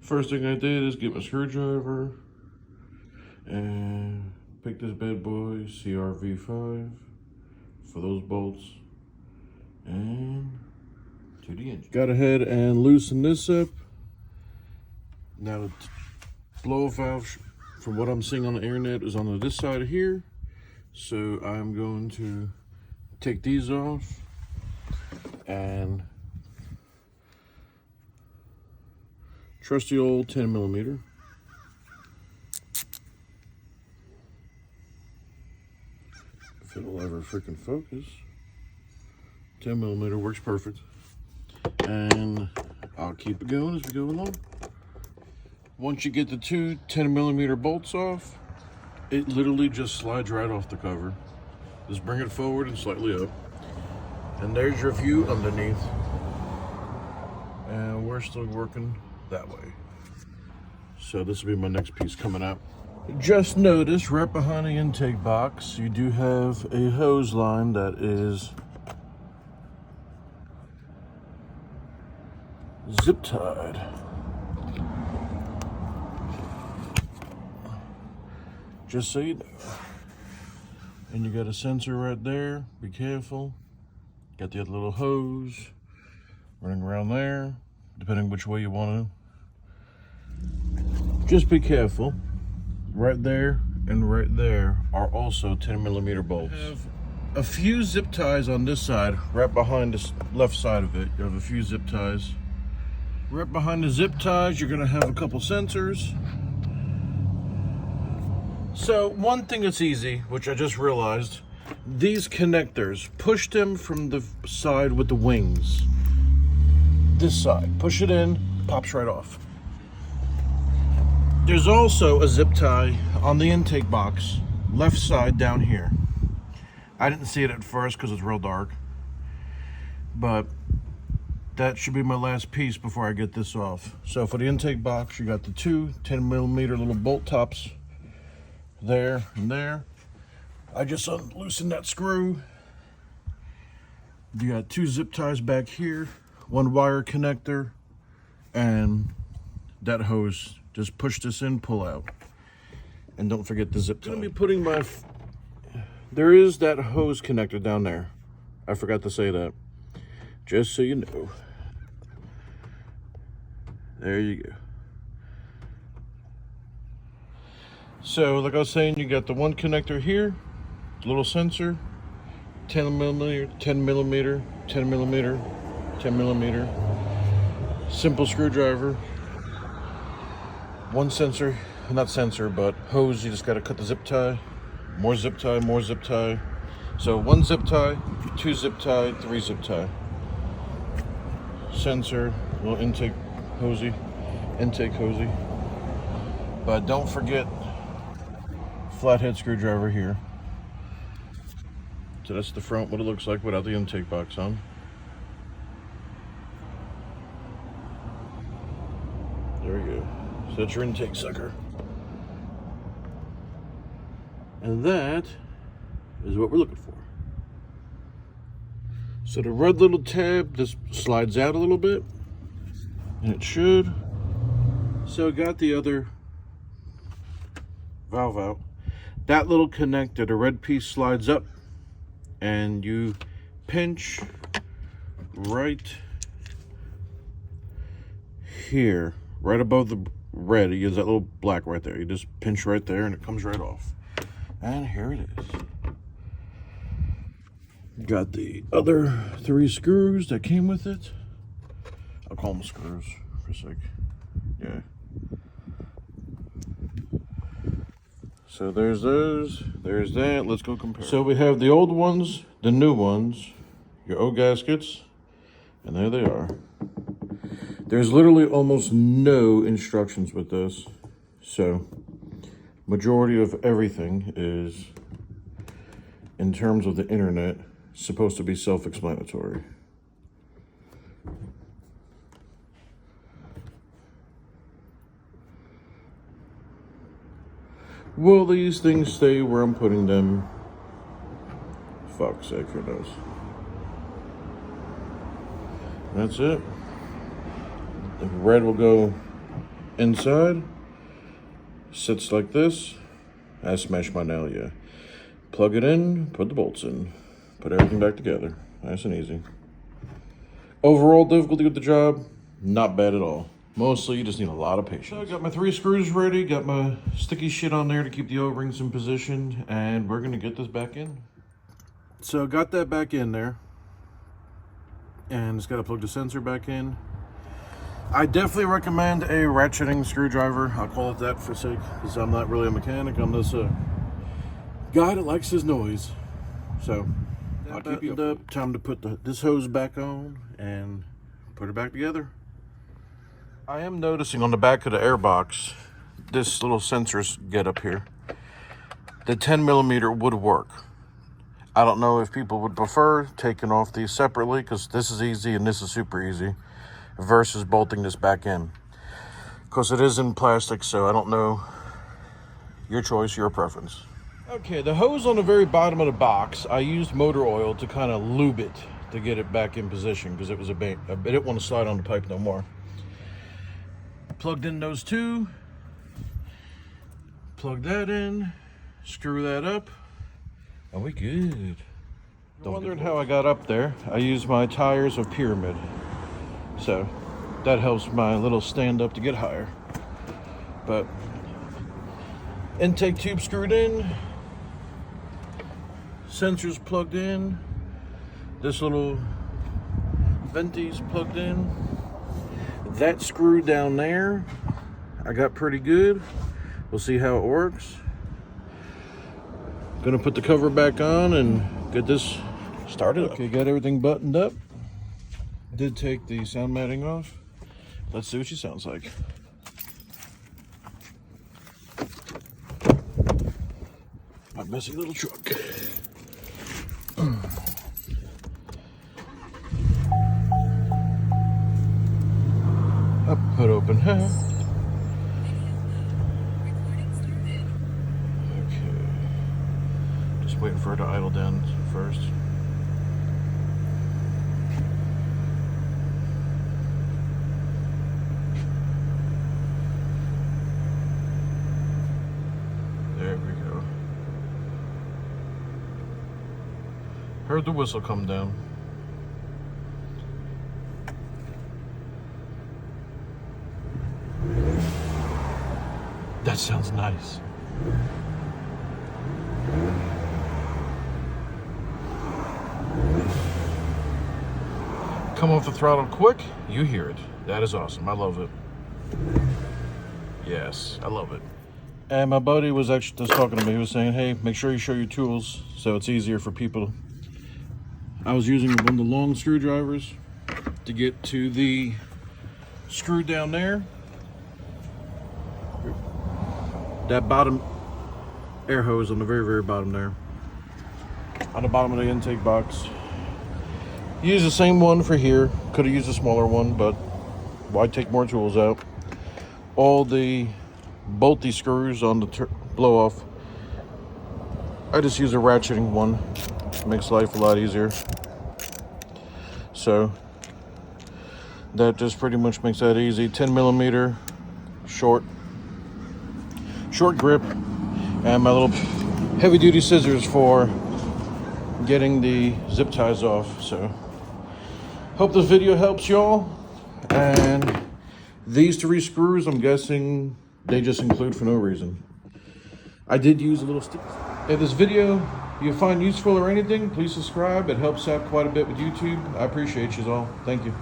First thing I did is get my screwdriver and pick this bad boy CRV5 for those bolts and to the engine. Got ahead and loosened this up. Now the blow valve, from what I'm seeing on the internet, is on this side of here. So I'm going to take these off and trusty old 10mm. If it'll ever freaking focus. 10mm works perfect. And I'll keep it going as we go along. Once you get the two 10mm bolts off, it literally just slides right off the cover. Just bring it forward and slightly up. And there's your view underneath. And we're still working that way. So this will be my next piece coming out. Just notice right behind the intake box, you do have a hose line that is zip tied. Just so you know. And you got a sensor right there, be careful. Got the other little hose running around there, depending which way you want to. Just be careful. Right there and right there are also 10mm bolts. You have a few zip ties on this side, right behind this left side of it. You have a few zip ties. Right behind the zip ties, you're gonna have a couple sensors. So one thing that's easy, which I just realized, these connectors, push them from the side with the wings. This side, push it in, pops right off. There's also a zip tie on the intake box, left side down here. I didn't see it at first because it's real dark, but that should be my last piece before I get this off. So for the intake box, you got the two 10mm little bolt tops there and there. I just unloosened that screw. You got two zip ties back here, one wire connector, and that hose. Just push this in, pull out. And don't forget the zip tie. I'm gonna be putting my, there is that hose connector down there. I forgot to say that. Just so you know. There you go. So, like I was saying, you got the one connector here, little sensor, 10mm, 10mm, 10mm, 10mm, simple screwdriver, one sensor, not sensor, but hose. You just got to cut the zip tie, more zip tie, more zip tie. So one zip tie, two zip tie, three zip tie. Sensor, little intake hosey. But don't forget flathead screwdriver here. So that's the front, what it looks like without the intake box on. There we go. So that's your intake sucker. And that is what we're looking for. So the red little tab just slides out a little bit, and it should. So I got the other valve out. That little connector, the red piece slides up, and you pinch right here, right above the red. You use that little black right there. You just pinch right there and it comes right off. And here it is. Got the other three screws that came with it. I'll call them screws for a sec. Yeah. So there's those, there's that. Let's go compare. So we have the old ones, the new ones, your O gaskets, and there they are. There's literally almost no instructions with this. So majority of everything is, in terms of the internet, supposed to be self-explanatory. Will these things stay where I'm putting them? Fuck's sake, who knows? That's it. The red will go inside. Sits like this. I smashed my nail, yeah. Plug it in, put the bolts in. Put everything back together. Nice and easy. Overall difficulty with the job, not bad at all. Mostly, you just need a lot of patience. So I got my 3 screws ready, got my sticky shit on there to keep the O-rings in position, and we're gonna get this back in. So got that back in there, and it's gotta plug the sensor back in. I definitely recommend a ratcheting screwdriver. I'll call it that for sake, because I'm not really a mechanic. I'm just a guy that likes his noise. So I'll keep you up. Time to put this hose back on and put it back together. I am noticing on the back of the airbox, this little sensors get up here. The 10mm would work. I don't know if people would prefer taking off these separately, because this is easy and this is super easy, versus bolting this back in. Because it is in plastic, so I don't know. Your choice, your preference. Okay, the hose on the very bottom of the box, I used motor oil to kind of lube it to get it back in position, because it was I didn't want to slide on the pipe no more. Plugged in those 2. Plug that in. Screw that up. And we good. You're wondering how I got up there. I used my tires of Pyramid. So that helps my little stand up to get higher. But intake tube screwed in. Sensors plugged in. This little venti's plugged in. That screw down there, I got pretty good. We'll see how it works. Gonna put the cover back on and get this started. Okay, got everything buttoned up. Did take the sound matting off. Let's see what she sounds like. My messy little truck. Up, hood open half. Okay. Just waiting for her to idle down first. There we go. Heard the whistle come down. That sounds nice. Come off the throttle quick, you hear it. That is awesome. I love it. Yes, I love it. And my buddy was actually just talking to me. He was saying, hey, make sure you show your tools so it's easier for people. I was using one of the long screwdrivers to get to the screw down there. That bottom air hose on the very, very bottom there. On the bottom of the intake box. Use the same one for here. Could have used a smaller one, but why take more tools out? All the bolty screws on the blow off. I just use a ratcheting one. Makes life a lot easier. So that just pretty much makes that easy. 10mm short grip, and my little heavy duty scissors for getting the zip ties off. So hope this video helps y'all. And these 3 screws, I'm guessing they just include for no reason. I did use a little stick. If this video you find useful or anything, please subscribe. It helps out quite a bit with YouTube. I appreciate you all. Thank you.